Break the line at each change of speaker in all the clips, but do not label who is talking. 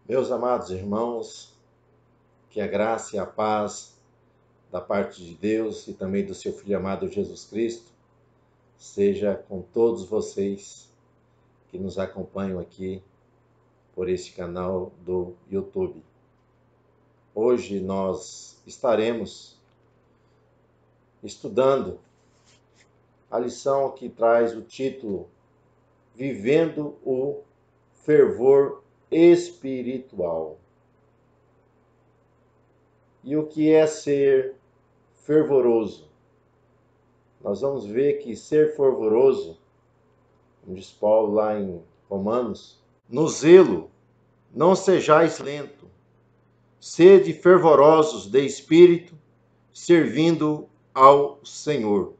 Meus amados irmãos, que a graça e a paz da parte de Deus e também do seu Filho amado Jesus Cristo seja com todos vocês que nos acompanham aqui por este canal do YouTube. Hoje nós estaremos estudando a lição que traz o título Vivendo o Fervor Espiritual. E o que é ser fervoroso? Nós vamos ver que ser fervoroso, como diz Paulo lá em Romanos, no zelo, não sejais lento, sede fervorosos de espírito, servindo ao Senhor.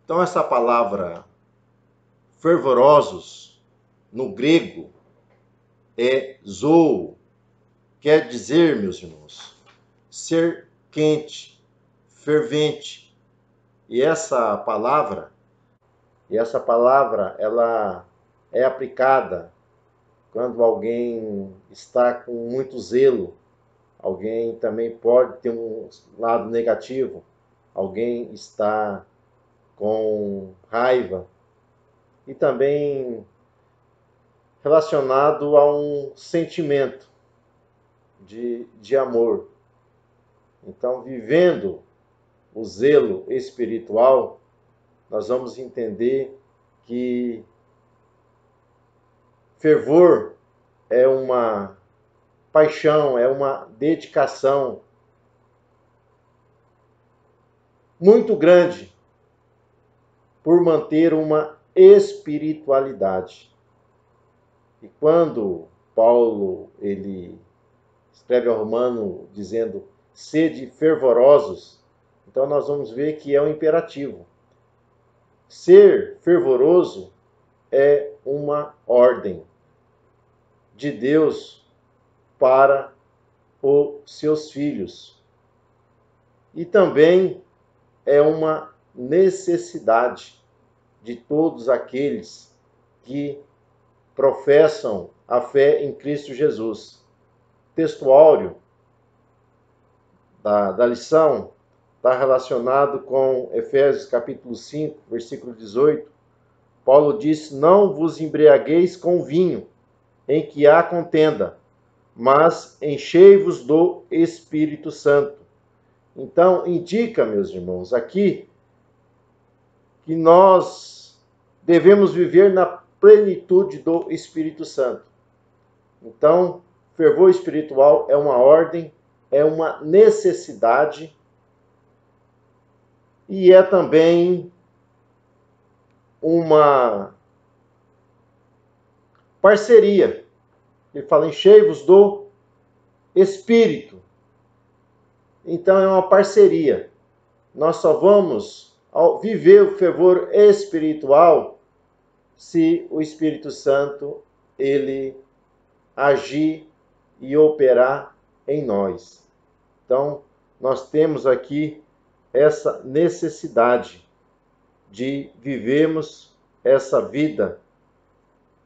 Então essa palavra fervorosos, no grego, é zoou, quer dizer, meus irmãos, ser quente, fervente. E essa palavra, ela é aplicada quando alguém está com muito zelo. Alguém também pode ter um lado negativo. Alguém está com raiva. E também relacionado a um sentimento de amor. Então, vivendo o zelo espiritual, nós vamos entender que fervor é uma paixão, é uma dedicação muito grande por manter uma espiritualidade. E quando Paulo ele escreve ao Romano dizendo sede fervorosos, então nós vamos ver que é um imperativo. Ser fervoroso é uma ordem de Deus para os seus filhos. E também é uma necessidade de todos aqueles que professam a fé em Cristo Jesus. O texto áureo da lição está relacionado com Efésios capítulo 5, versículo 18. Paulo diz: não vos embriagueis com vinho, em que há contenda, mas enchei-vos do Espírito Santo. Então, indica, meus irmãos, aqui que nós devemos viver na plenitude do Espírito Santo. Então, fervor espiritual é uma ordem, é uma necessidade e é também uma parceria. Ele fala, enchei-vos do Espírito. Então, é uma parceria. Nós só vamos viver o fervor espiritual se o Espírito Santo ele agir e operar em nós. Então, nós temos aqui essa necessidade de vivermos essa vida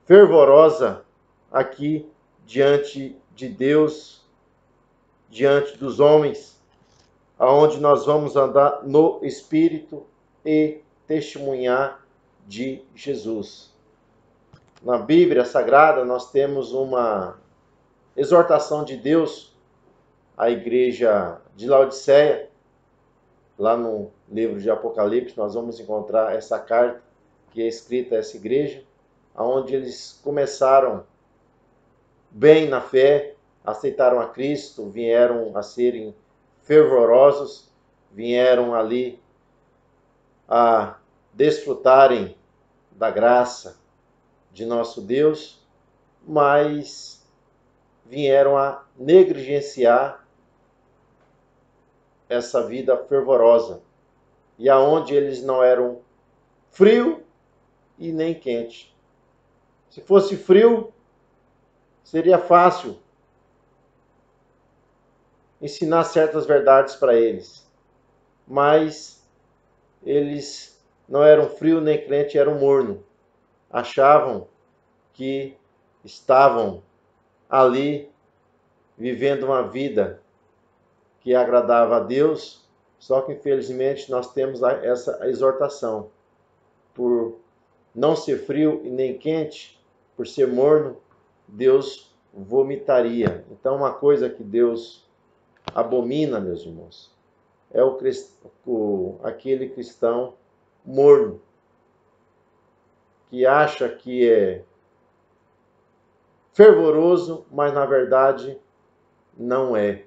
fervorosa aqui diante de Deus, diante dos homens, aonde nós vamos andar no Espírito e testemunhar de Jesus. Na Bíblia Sagrada, nós temos uma exortação de Deus à igreja de Laodiceia. Lá no livro de Apocalipse, nós vamos encontrar essa carta que é escrita a essa igreja, onde eles começaram bem na fé, aceitaram a Cristo, vieram a serem fervorosos, vieram ali a desfrutarem da graça de nosso Deus, mas vieram a negligenciar essa vida fervorosa, e aonde eles não eram frio e nem quente. Se fosse frio, seria fácil ensinar certas verdades para eles, mas eles não eram frio nem quente, eram morno. Achavam que estavam ali vivendo uma vida que agradava a Deus, só que infelizmente nós temos essa exortação, por não ser frio e nem quente, por ser morno, Deus vomitaria. Então, uma coisa que Deus abomina, meus irmãos, é aquele cristão morno, que acha que é fervoroso, mas na verdade não é.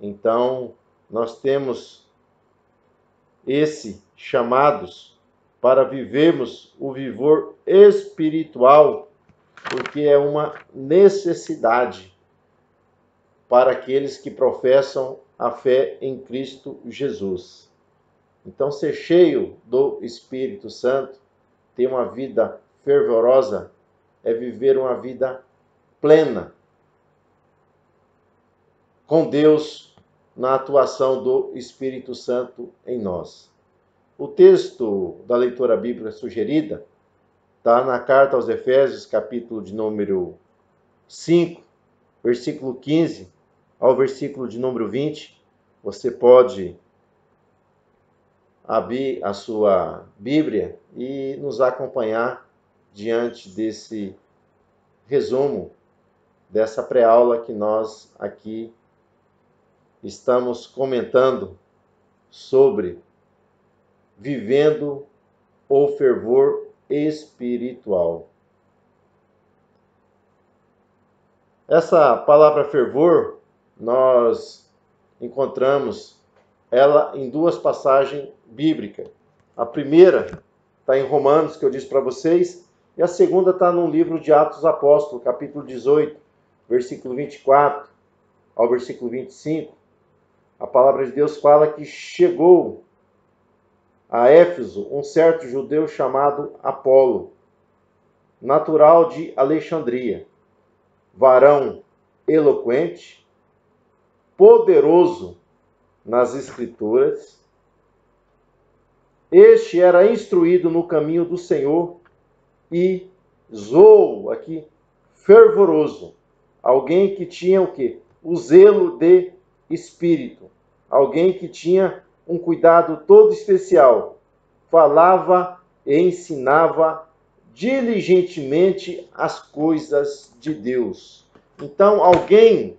Então, nós temos chamados para vivermos o vigor espiritual, porque é uma necessidade para aqueles que professam a fé em Cristo Jesus. Então, ser cheio do Espírito Santo, ter uma vida fervorosa, é viver uma vida plena com Deus na atuação do Espírito Santo em nós. O texto da leitura bíblica sugerida está na carta aos Efésios, capítulo de número 5, versículo 15 ao versículo de número 20. Você pode abrir a sua Bíblia e nos acompanhar diante desse resumo, dessa pré-aula que nós aqui estamos comentando sobre vivendo o fervor espiritual. Essa palavra fervor, nós encontramos ela em duas passagens bíblicas. A primeira está em Romanos, que eu disse para vocês, e a segunda está no livro de Atos dos Apóstolos, capítulo 18, versículo 24 ao versículo 25. A palavra de Deus fala que chegou a Éfeso um certo judeu chamado Apolo, natural de Alexandria, varão eloquente, poderoso nas Escrituras. Este era instruído no caminho do Senhor e aqui, fervoroso. Alguém que tinha o quê? O zelo de espírito. Alguém que tinha um cuidado todo especial. Falava e ensinava diligentemente as coisas de Deus. Então, alguém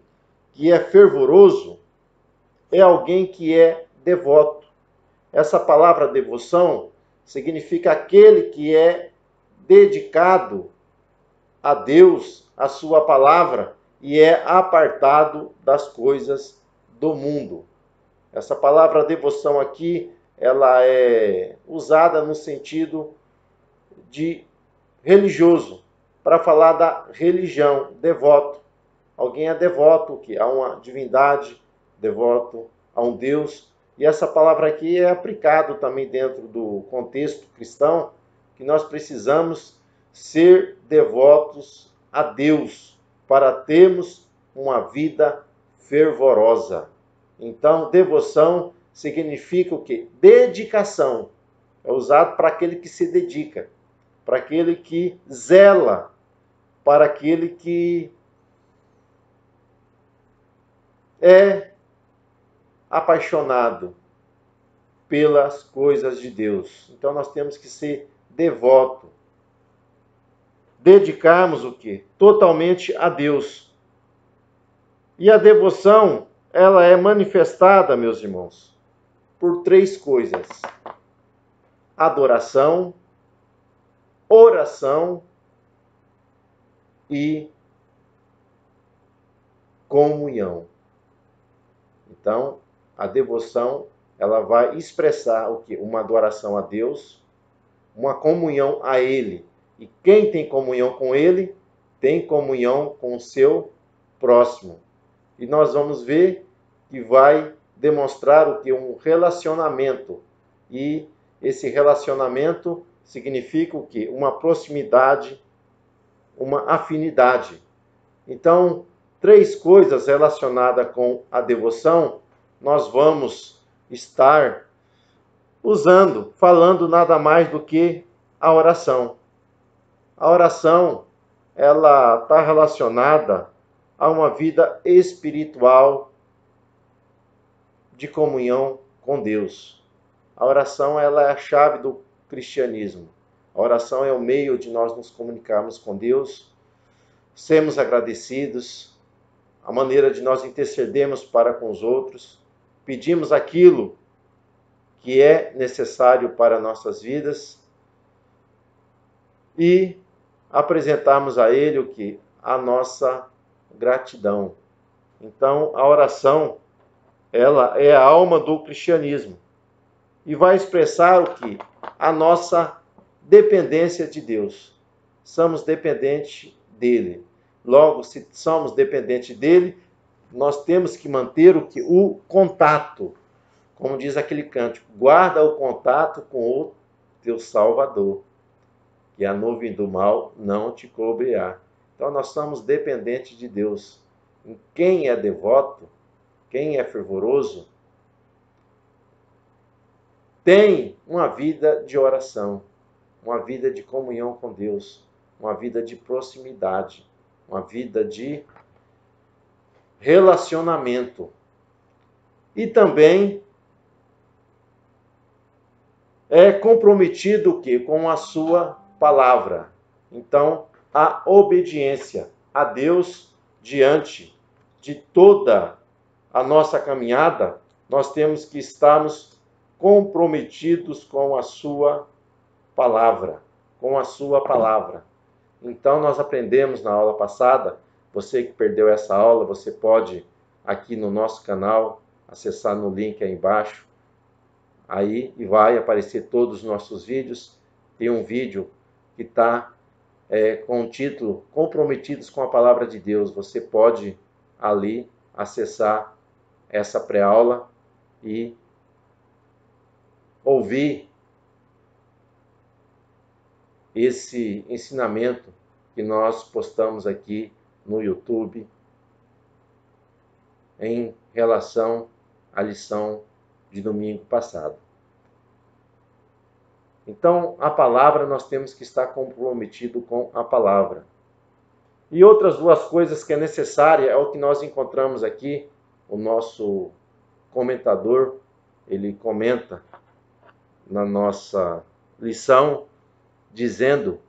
que é fervoroso é alguém que é devoto. Essa palavra devoção significa aquele que é dedicado a Deus, a sua palavra, e é apartado das coisas do mundo. Essa palavra devoção aqui, ela é usada no sentido de religioso, para falar da religião, devoto. Alguém é devoto a uma divindade, devoto a um Deus. E essa palavra aqui é aplicada também dentro do contexto cristão, que nós precisamos ser devotos a Deus para termos uma vida fervorosa. Então, devoção significa o quê? Dedicação. É usado para aquele que se dedica, para aquele que zela, para aquele que é apaixonado pelas coisas de Deus. Então nós temos que ser devoto. Dedicarmos o quê? Totalmente a Deus. E a devoção, ela é manifestada, meus irmãos, por três coisas: adoração, oração e comunhão. Então, a devoção, ela vai expressar o quê? Uma adoração a Deus, uma comunhão a Ele. E quem tem comunhão com Ele, tem comunhão com o seu próximo. E nós vamos ver que vai demonstrar o que? Um relacionamento. E esse relacionamento significa o quê? Uma proximidade, uma afinidade. Então, três coisas relacionadas com a devoção, nós vamos estar usando, falando nada mais do que a oração. A oração, ela está relacionada a uma vida espiritual de comunhão com Deus. A oração, ela é a chave do cristianismo. A oração é o meio de nós nos comunicarmos com Deus, sermos agradecidos, a maneira de nós intercedermos para com os outros, pedimos aquilo que é necessário para nossas vidas e apresentarmos a Ele o que? A nossa gratidão. Então, a oração, ela é a alma do cristianismo e vai expressar o que? A nossa dependência de Deus. Somos dependentes dele. Logo, se somos dependentes dele, nós temos que manter o que? O contato. Como diz aquele cântico, guarda o contato com o teu Salvador, que a nuvem do mal não te cobrirá. Então nós somos dependentes de Deus. Quem é devoto, quem é fervoroso, tem uma vida de oração, uma vida de comunhão com Deus, uma vida de proximidade, uma vida de relacionamento. E também é comprometido o quê? Com a sua palavra. Então, a obediência a Deus diante de toda a nossa caminhada, nós temos que estarmos comprometidos com a sua palavra, com a sua palavra. Então, nós aprendemos na aula passada, você que perdeu essa aula, você pode, aqui no nosso canal, acessar no link aí embaixo, aí e vai aparecer todos os nossos vídeos. Tem um vídeo que está com o título Comprometidos com a Palavra de Deus. Você pode ali acessar essa pré-aula e ouvir esse ensinamento que nós postamos aqui no YouTube em relação à lição de domingo passado. Então, a palavra, nós temos que estar comprometido com a palavra. E outras duas coisas que é necessária é o que nós encontramos aqui, o nosso comentador, ele comenta na nossa lição, dizendo,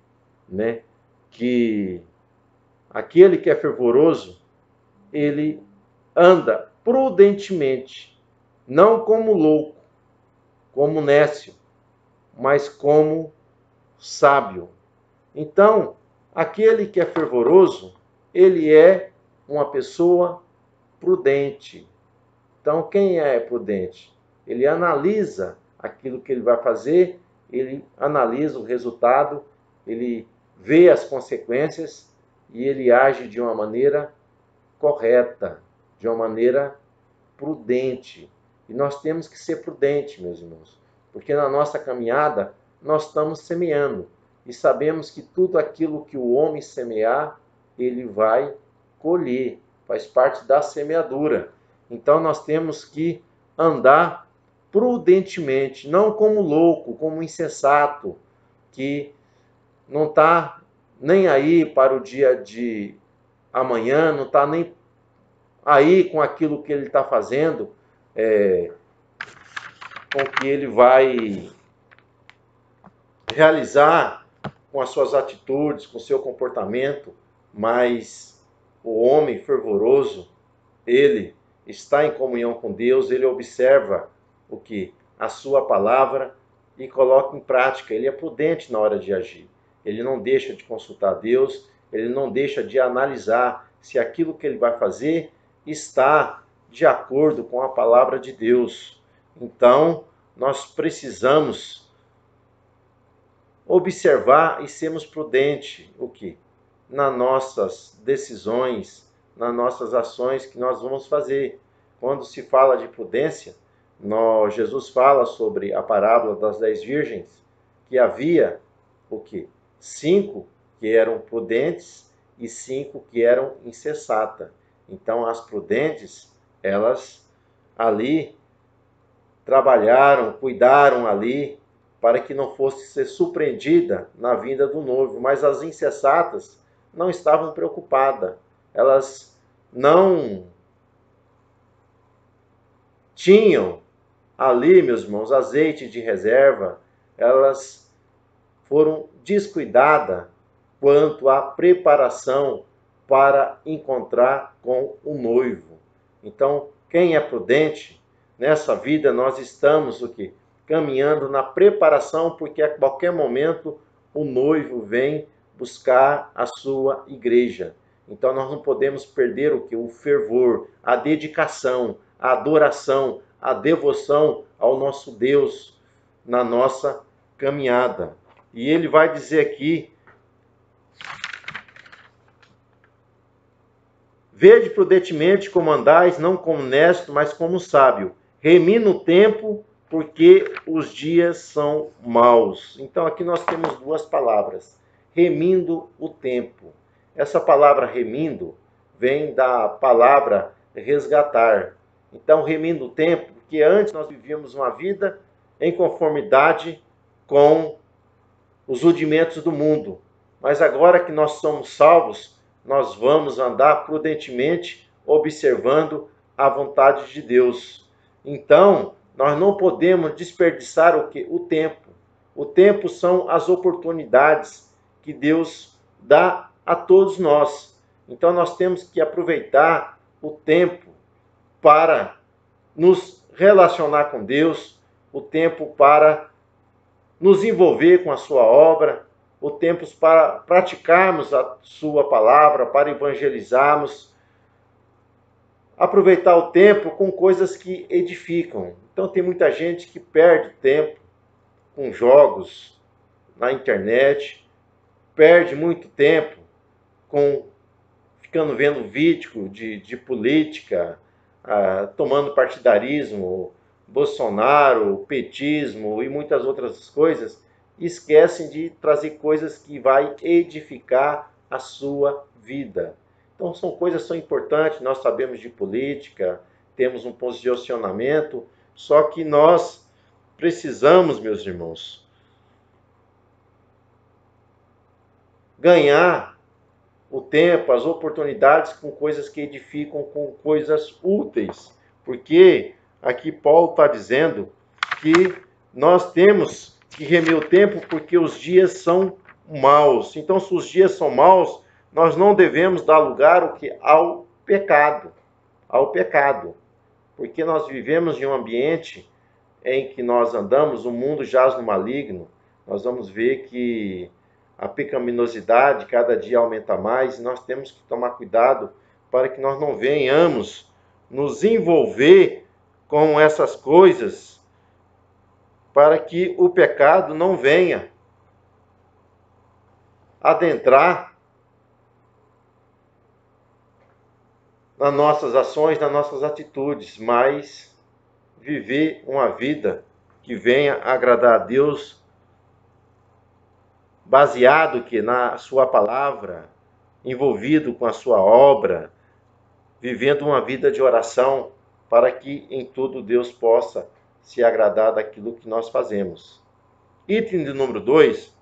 né, que aquele que é fervoroso, ele anda prudentemente, não como louco, como nécio, mas como sábio. Então, aquele que é fervoroso, ele é uma pessoa prudente. Então, quem é prudente? Ele analisa aquilo que ele vai fazer, ele analisa o resultado, ele vê as consequências e ele age de uma maneira correta, de uma maneira prudente. E nós temos que ser prudentes, meus irmãos, porque na nossa caminhada nós estamos semeando e sabemos que tudo aquilo que o homem semear, ele vai colher, faz parte da semeadura. Então nós temos que andar prudentemente, não como louco, como insensato, que não está nem aí para o dia de amanhã, não está nem aí com aquilo que ele está fazendo, com o que ele vai realizar com as suas atitudes, com o seu comportamento, mas o homem fervoroso, ele está em comunhão com Deus, ele observa o que? A sua palavra e coloca em prática. Ele é prudente na hora de agir. Ele não deixa de consultar Deus, ele não deixa de analisar se aquilo que ele vai fazer está de acordo com a palavra de Deus. Então, nós precisamos observar e sermos prudentes, o que? Nas nossas decisões, nas nossas ações que nós vamos fazer. Quando se fala de prudência, Jesus fala sobre a parábola das 10 virgens, que havia o que? 5 que eram prudentes e 5 que eram insensatas. Então as prudentes, elas ali trabalharam, cuidaram ali, para que não fosse ser surpreendida na vinda do noivo. Mas as insensatas não estavam preocupadas. Elas não tinham ali, meus irmãos, azeite de reserva, elas foram descuidadas quanto à preparação para encontrar com o noivo. Então, quem é prudente, nessa vida nós estamos o quê? Caminhando na preparação, porque a qualquer momento o noivo vem buscar a sua igreja. Então nós não podemos perder o quê? O fervor, a dedicação, a adoração, a devoção ao nosso Deus na nossa caminhada. E ele vai dizer aqui: vede prudentemente como andais, não como honesto, mas como sábio, remindo o tempo, porque os dias são maus. Então aqui nós temos duas palavras: remindo o tempo. Essa palavra remindo vem da palavra resgatar. Então, remindo o tempo, porque antes nós vivíamos uma vida em conformidade com os rudimentos do mundo. Mas agora que nós somos salvos, nós vamos andar prudentemente, observando a vontade de Deus. Então, nós não podemos desperdiçar o quê? O tempo. O tempo são as oportunidades que Deus dá a todos nós. Então, nós temos que aproveitar o tempo para nos relacionar com Deus, o tempo para nos envolver com a sua obra, o tempo para praticarmos a sua palavra, para evangelizarmos, aproveitar o tempo com coisas que edificam. Então tem muita gente que perde tempo com jogos na internet, perde muito tempo ficando vendo vídeo de política, tomando partidarismo, Bolsonaro, petismo e muitas outras coisas, esquecem de trazer coisas que vai edificar a sua vida. Então são importantes, nós sabemos de política, temos um posicionamento, só que nós precisamos, meus irmãos, ganhar o tempo, as oportunidades com coisas que edificam, com coisas úteis. Porque aqui Paulo está dizendo que nós temos que remir o tempo porque os dias são maus. Então, se os dias são maus, nós não devemos dar lugar ao pecado. Ao pecado. Porque nós vivemos em um ambiente em que nós andamos, o mundo jaz no maligno. Nós vamos ver que a pecaminosidade cada dia aumenta mais, e nós temos que tomar cuidado para que nós não venhamos nos envolver com essas coisas, para que o pecado não venha adentrar nas nossas ações, nas nossas atitudes, mas viver uma vida que venha agradar a Deus, baseado que na sua palavra, envolvido com a sua obra, vivendo uma vida de oração, para que em tudo Deus possa se agradar daquilo que nós fazemos. Item de número 2,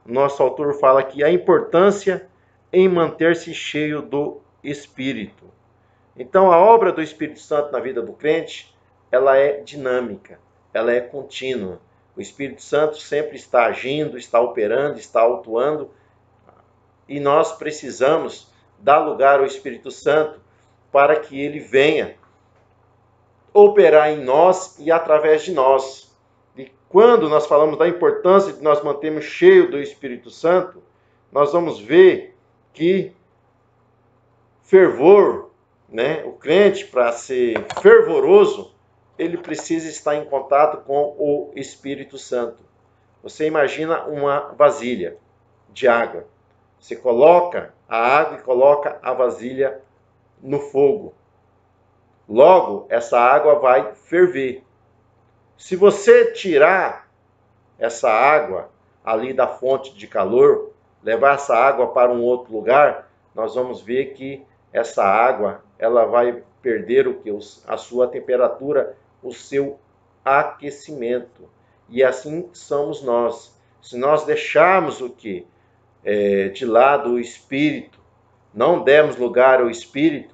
nosso autor fala que a importância em manter-se cheio do Espírito. Então, a obra do Espírito Santo na vida do crente, ela é dinâmica, ela é contínua. O Espírito Santo sempre está agindo, está operando, está atuando, e nós precisamos dar lugar ao Espírito Santo para que ele venha operar em nós e através de nós. E quando nós falamos da importância de nós mantermos cheio do Espírito Santo, nós vamos ver que fervor, né? O crente, para ser fervoroso, ele precisa estar em contato com o Espírito Santo. Você imagina uma vasilha de água. Você coloca a água e coloca a vasilha no fogo. Logo, essa água vai ferver. Se você tirar essa água ali da fonte de calor, levar essa água para um outro lugar, nós vamos ver que essa água ela vai perder a sua temperatura, o seu aquecimento. E assim somos nós. Se nós deixarmos de lado o Espírito, não demos lugar ao Espírito,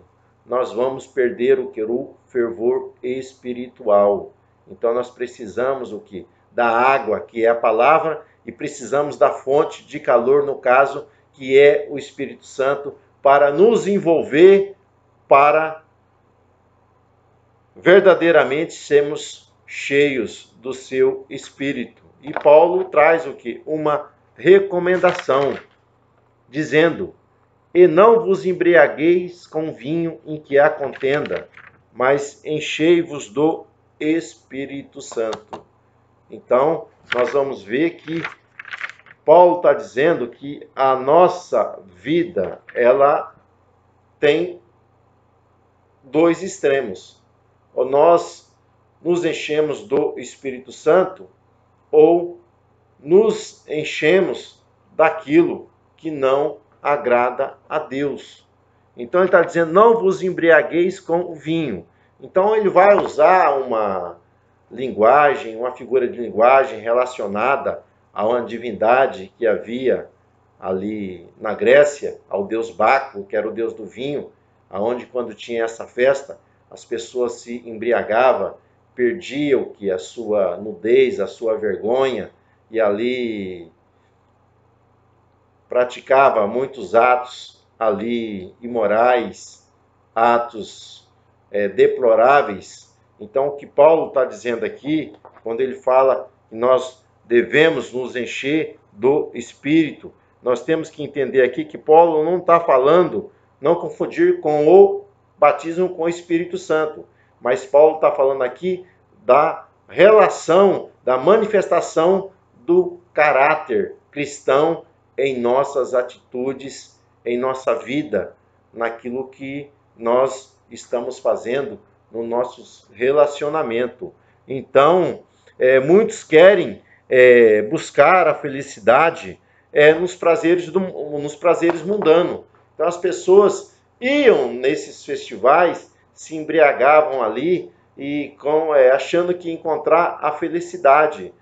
nós vamos perder o que? O fervor espiritual. Então nós precisamos o que? Da água, que é a palavra, e precisamos da fonte de calor, no caso, que é o Espírito Santo, para nos envolver, para verdadeiramente sermos cheios do seu Espírito. E Paulo traz o que? Uma recomendação, dizendo: e não vos embriagueis com vinho em que há contenda, mas enchei-vos do Espírito Santo. Então, nós vamos ver que Paulo está dizendo que a nossa vida, ela tem dois extremos. Ou nós nos enchemos do Espírito Santo, ou nos enchemos daquilo que não agrada a Deus. Então ele está dizendo: não vos embriagueis com o vinho. Então ele vai usar uma linguagem, uma figura de linguagem relacionada a uma divindade que havia ali na Grécia, ao deus Baco, que era o deus do vinho, aonde quando tinha essa festa, as pessoas se embriagavam, perdiam que a sua nudez, a sua vergonha, e ali praticava muitos atos ali imorais, atos deploráveis. Então, o que Paulo está dizendo aqui, quando ele fala que nós devemos nos encher do Espírito, nós temos que entender aqui que Paulo não está falando, não confundir com o batismo com o Espírito Santo, mas Paulo está falando aqui da relação, da manifestação do caráter cristão em nossas atitudes, em nossa vida, naquilo que nós estamos fazendo no nosso relacionamento. Então, muitos querem buscar a felicidade nos prazeres mundanos. Então, as pessoas iam nesses festivais, se embriagavam ali e achando que encontrar a felicidade.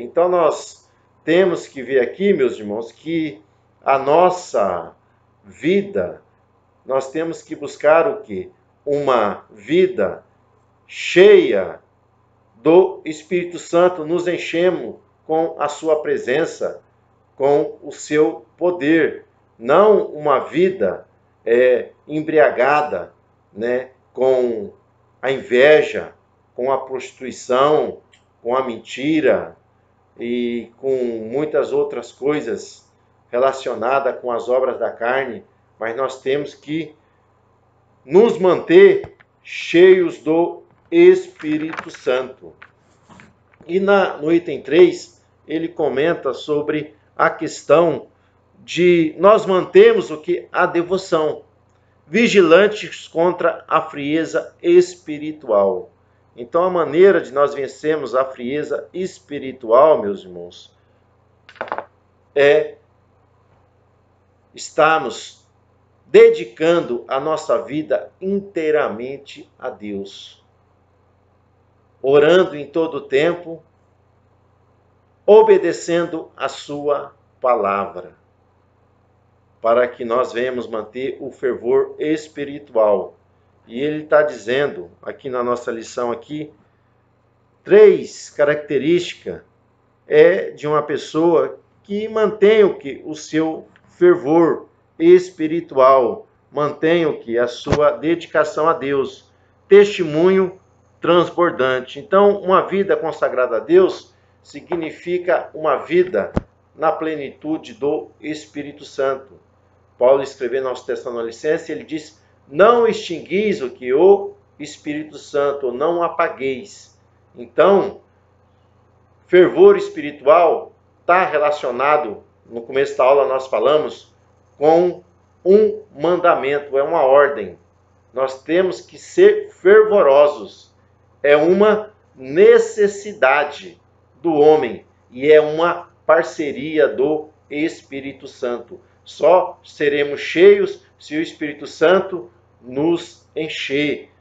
Então, nós temos que ver aqui, meus irmãos, que a nossa vida, nós temos que buscar o quê? Uma vida cheia do Espírito Santo, nos enchemos com a sua presença, com o seu poder, não uma vida embriagada, né, com a inveja, com a prostituição, com a mentira e com muitas outras coisas relacionadas com as obras da carne, mas nós temos que nos manter cheios do Espírito Santo. E no item 3, ele comenta sobre a questão de nós mantermos o que? A devoção, vigilantes contra a frieza espiritual. Então, a maneira de nós vencermos a frieza espiritual, meus irmãos, é estarmos dedicando a nossa vida inteiramente a Deus, orando em todo tempo, obedecendo a sua palavra, para que nós venhamos manter o fervor espiritual. E ele está dizendo, aqui na nossa lição, aqui, 3 características de uma pessoa que mantém o seu fervor espiritual, mantém a sua dedicação a Deus, testemunho transbordante. Então, uma vida consagrada a Deus significa uma vida na plenitude do Espírito Santo. Paulo escrevendo aos Tessalonicenses, ele diz: não extinguis o Espírito Santo, não apagueis. Então, fervor espiritual está relacionado, no começo da aula nós falamos, com um mandamento, é uma ordem. Nós temos que ser fervorosos. É uma necessidade do homem e é uma parceria do Espírito Santo. Só seremos cheios se o Espírito Santo nos encher.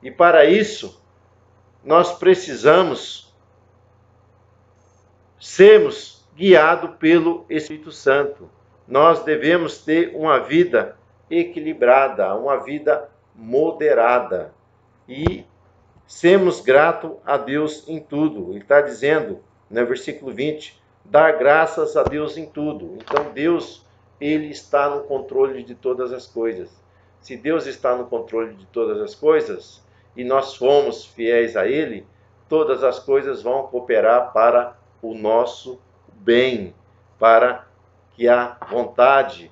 E para isso, nós precisamos sermos guiados pelo Espírito Santo. Nós devemos ter uma vida equilibrada, uma vida moderada. E semos gratos a Deus em tudo. Ele está dizendo, no versículo 20, dar graças a Deus em tudo. Então Deus, Ele está no controle de todas as coisas. Se Deus está no controle de todas as coisas, e nós fomos fiéis a Ele, todas as coisas vão cooperar para o nosso bem, para que a vontade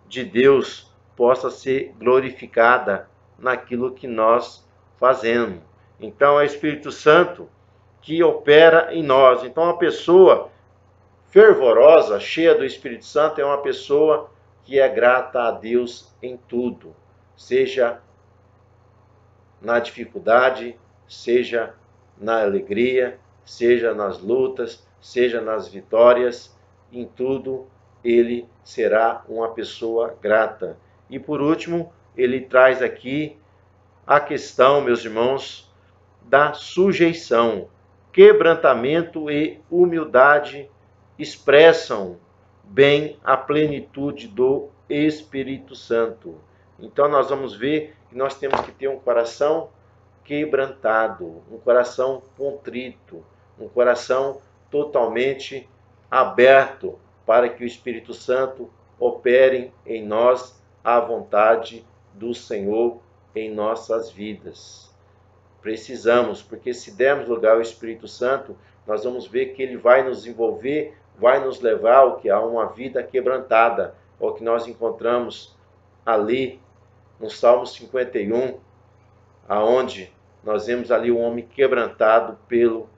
de Deus possa ser glorificada naquilo que nós fazemos. Então é o Espírito Santo que opera em nós. Então a pessoa fervorosa, cheia do Espírito Santo, é uma pessoa que é grata a Deus em tudo, seja na dificuldade, seja na alegria, seja nas lutas, seja nas vitórias, em tudo ele será uma pessoa grata. E por último, ele traz aqui a questão, meus irmãos, da sujeição. Quebrantamento e humildade expressam bem a plenitude do Espírito Santo. Então nós vamos ver que nós temos que ter um coração quebrantado, um coração contrito, um coração totalmente aberto para que o Espírito Santo opere em nós a vontade do Senhor em nossas vidas. Precisamos, porque se dermos lugar ao Espírito Santo, nós vamos ver que ele vai nos envolver, vai nos levar ao que há uma vida quebrantada, o que nós encontramos ali no Salmo 51, aonde nós vemos ali um homem quebrantado pelo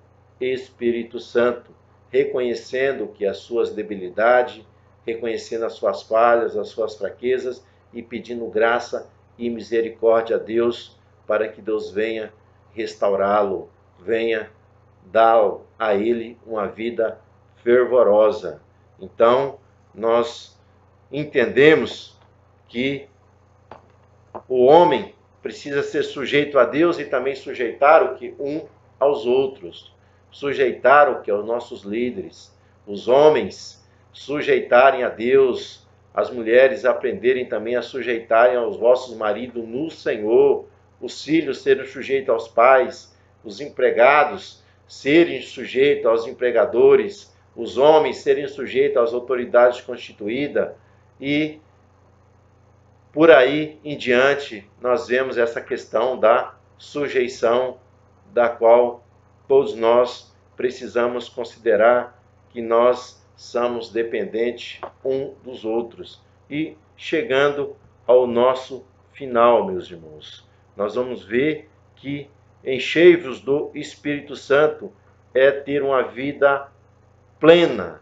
Espírito Santo, reconhecendo que as suas debilidades, reconhecendo as suas falhas, as suas fraquezas e pedindo graça e misericórdia a Deus para que Deus venha restaurá-lo, venha dar a ele uma vida fervorosa. Então, nós entendemos que o homem precisa ser sujeito a Deus e também sujeitar o que um aos outros. Sujeitar o que aos nossos líderes. Os homens sujeitarem a Deus. As mulheres aprenderem também a sujeitarem aos vossos maridos no Senhor. Os filhos serem sujeitos aos pais. Os empregados serem sujeitos aos empregadores. Os homens serem sujeitos às autoridades constituídas. E por aí em diante, nós vemos essa questão da sujeição, da qual todos nós precisamos considerar que nós somos dependentes um dos outros. E chegando ao nosso final, meus irmãos, nós vamos ver que enchei-vos do Espírito Santo é ter uma vida plena,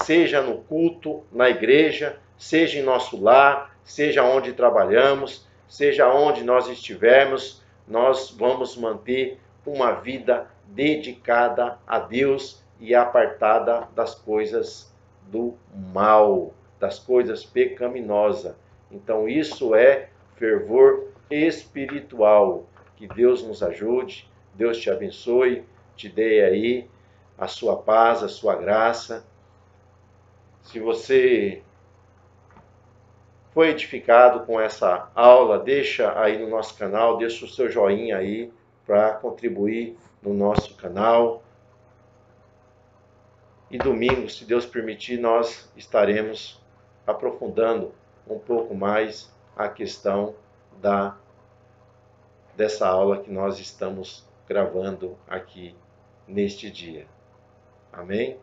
seja no culto, na igreja, seja em nosso lar, seja onde trabalhamos, seja onde nós estivermos, nós vamos manter uma vida dedicada a Deus e apartada das coisas do mal, das coisas pecaminosas. Então isso é fervor espiritual. Que Deus nos ajude, Deus te abençoe, te dê aí a sua paz, a sua graça. Se você foi edificado com essa aula, deixa aí no nosso canal, deixa o seu joinha aí para contribuir no nosso canal. E domingo, se Deus permitir, nós estaremos aprofundando um pouco mais a questão dessa aula que nós estamos gravando aqui neste dia. Amém?